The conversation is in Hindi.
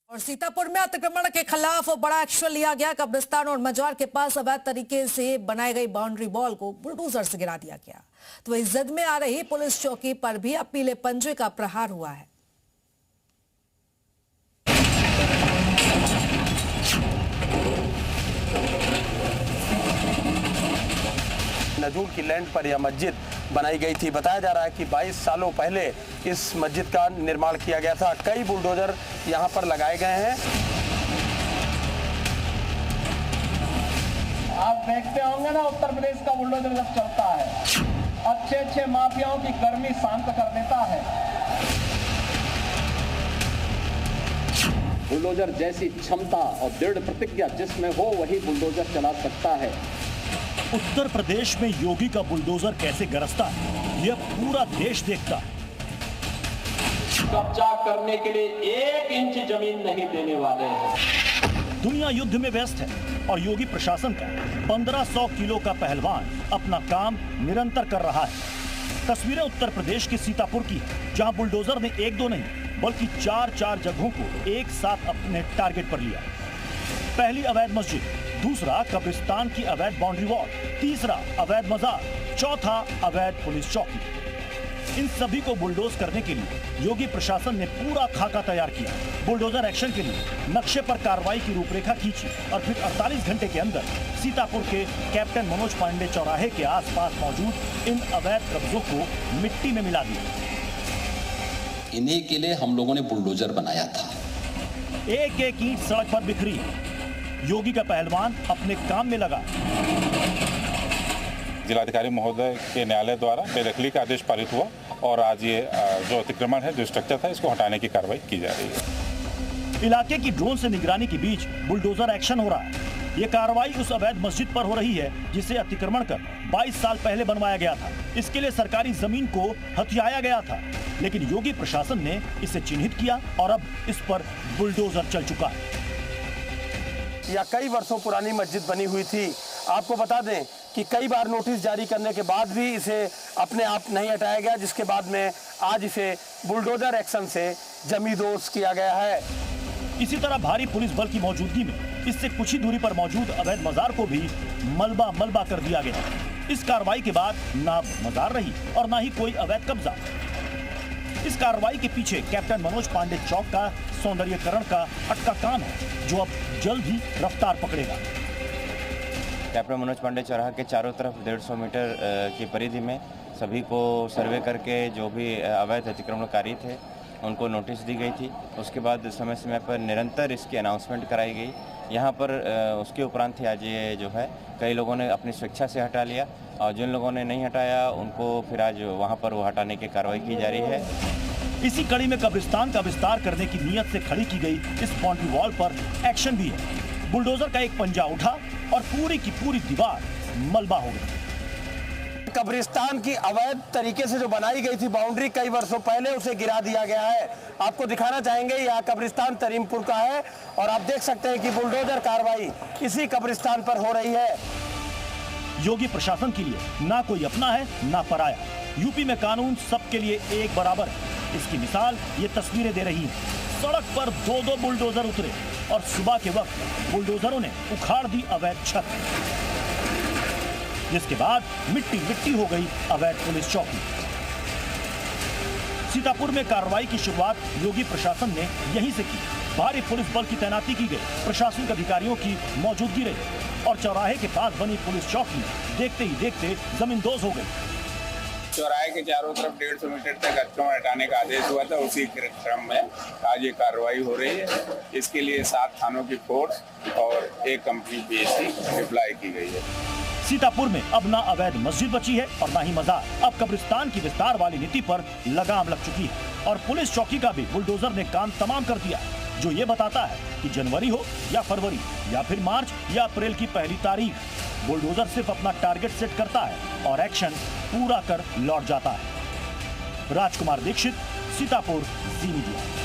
और सीतापुर में अतिक्रमण के खिलाफ बड़ा एक्शन लिया गया। कब्रिस्तान और मजार के पास अवैध तरीके से बनाई गई बाउंड्री वॉल को बुलडोजर से गिरा दिया गया। तो इस जद में आ रही पुलिस चौकी पर भी अब पीले पंजे का प्रहार हुआ है। नजूर की लैंड पर यह मस्जिद बनाई गई थी। बताया जा रहा है कि 22 सालों पहले इस मस्जिद का निर्माण किया गया था। कई बुलडोजर यहां पर लगाए गए हैं। आप देखते होंगे ना, उत्तर प्रदेश का बुलडोजर जब चलता है अच्छे माफियाओं की गर्मी शांत कर देता है। बुलडोजर जैसी क्षमता और दृढ़ प्रतिज्ञा जिसमें हो वही बुलडोजर चला सकता है। उत्तर प्रदेश में योगी का बुलडोजर कैसे गरजता है, यह पूरा देश देखता है। कब्जा करने के लिए 1 इंच जमीन नहीं देने वाले हैं। दुनिया युद्ध में व्यस्त है और योगी प्रशासन का 1500 किलो का पहलवान अपना काम निरंतर कर रहा है। तस्वीरें उत्तर प्रदेश के सीतापुर की है, जहां बुलडोजर ने 1-2 नहीं बल्कि 4 जगहों को एक साथ अपने टारगेट पर लिया। पहली अवैध मस्जिद, दूसरा कब्रिस्तान की अवैध बाउंड्री वॉल, तीसरा अवैध मजार, चौथा अवैध पुलिस चौकी। इन सभी को बुलडोज करने के लिए योगी प्रशासन ने पूरा खाका तैयार किया। बुलडोजर एक्शन के लिए नक्शे पर कार्रवाई की रूपरेखा खींची और फिर 48 घंटे के अंदर सीतापुर के कैप्टन मनोज पांडे चौराहे के आसपास मौजूद इन अवैध कब्जों को मिट्टी में मिला दिया। इन्हीं के लिए हम लोगों ने बुलडोजर बनाया था। एक ईंट सड़क पर बिखरी। योगी का पहलवान अपने काम में लगा। जिलाधिकारी महोदय के न्यायालय द्वारा बेदखली का आदेश पारित हुआ और आज ये जो अतिक्रमण है, जो स्ट्रक्चर था, इसको हटाने की कार्रवाई की जा रही है। इलाके की ड्रोन से निगरानी के बीच बुलडोजर एक्शन हो रहा है। ये कार्रवाई उस अवैध मस्जिद पर हो रही है जिसे अतिक्रमण कर 22 साल पहले बनवाया गया था। इसके लिए सरकारी जमीन को हथियाया गया था, लेकिन योगी प्रशासन ने इसे चिन्हित किया और अब इस पर बुलडोजर चल चुका है। यह कई वर्षों पुरानी मस्जिद बनी हुई थी। आपको बता दें कि कई बार नोटिस जारी करने के बाद भी इसे अपने आप नहीं हटाया गया, जिसके बाद में आज इसे बुलडोजर एक्शन से जमींदोज किया गया है। इसी तरह भारी पुलिस बल की मौजूदगी में इससे कुछ ही दूरी पर मौजूद अवैध मजार को भी मलबा कर दिया गया। इस कार्रवाई के बाद ना मजार रही और ना ही कोई अवैध कब्जा। इस कार्रवाई के पीछे कैप्टन मनोज पांडे चौक का सौंदर्यीकरण का अटका काम है, जो अब जल्द ही रफ्तार पकड़ेगा। कैप्टन मनोज पांडे चौराहा के चारों तरफ 150 मीटर की परिधि में सभी को सर्वे करके जो भी अवैध अतिक्रमणकारी थे उनको नोटिस दी गई थी। उसके बाद समय पर निरंतर इसकी अनाउंसमेंट कराई गई। यहाँ पर उसके उपरांत ही आज ये जो है कई लोगों ने अपनी स्वेच्छा से हटा लिया और जिन लोगों ने नहीं हटाया उनको फिर आज वहाँ पर वो हटाने की कार्रवाई की जा रही है। इसी कड़ी में कब्रिस्तान का विस्तार करने की नीयत से खड़ी की गई इस बाउंड्री वॉल पर एक्शन भी है। बुलडोजर का एक पंजा उठा और पूरी की पूरी दीवार मलबा हो गई। कब्रिस्तान की अवैध तरीके से जो बनाई गई थी बाउंड्री, कई वर्षों पहले उसे गिरा दिया गया है। आपको दिखाना चाहेंगे, यह कब्रिस्तान तरीमपुर का है और आप देख सकते हैं कि बुलडोजर कार्रवाई इसी कब्रिस्तान पर हो रही है। योगी प्रशासन के लिए ना कोई अपना है ना पराया। यूपी में कानून सबके लिए एक बराबर है। इसकी मिसाल ये तस्वीरें दे रही हैं। सड़क पर 2 बुलडोजर उतरे और सुबह के वक्त बुलडोजरों ने उखाड़ दी अवैध छत, जिसके बाद मिट्टी हो गई अवैध पुलिस चौकी। सीतापुर में कार्रवाई की शुरुआत योगी प्रशासन ने यहीं से की। भारी पुलिस बल की तैनाती की गई, प्रशासनिक अधिकारियों की मौजूदगी रही और चौराहे के पास बनी पुलिस चौकी देखते ही देखते जमींदोज हो गई। चौराहे के चारों तरफ 150 मीटर तक अतिक्रमण हटाने का आदेश हुआ था। उसी क्रम में आज ये कार्रवाई हो रही है। इसके लिए 7 थानों की फोर्स और 1 कंपनी पीएसी डिप्लॉय की गई है। सीतापुर में अब ना अवैध मस्जिद बची है और ना ही मजार। अब कब्रिस्तान की विस्तार वाली नीति पर लगाम लग चुकी है और पुलिस चौकी का भी बुलडोजर ने काम तमाम कर दिया, जो ये बताता है कि जनवरी हो या फरवरी या फिर मार्च या अप्रैल की पहली तारीख, बुलडोजर सिर्फ अपना टारगेट सेट करता है और एक्शन पूरा कर लौट जाता है। राजकुमार दीक्षित, सीतापुर, जी मीडिया।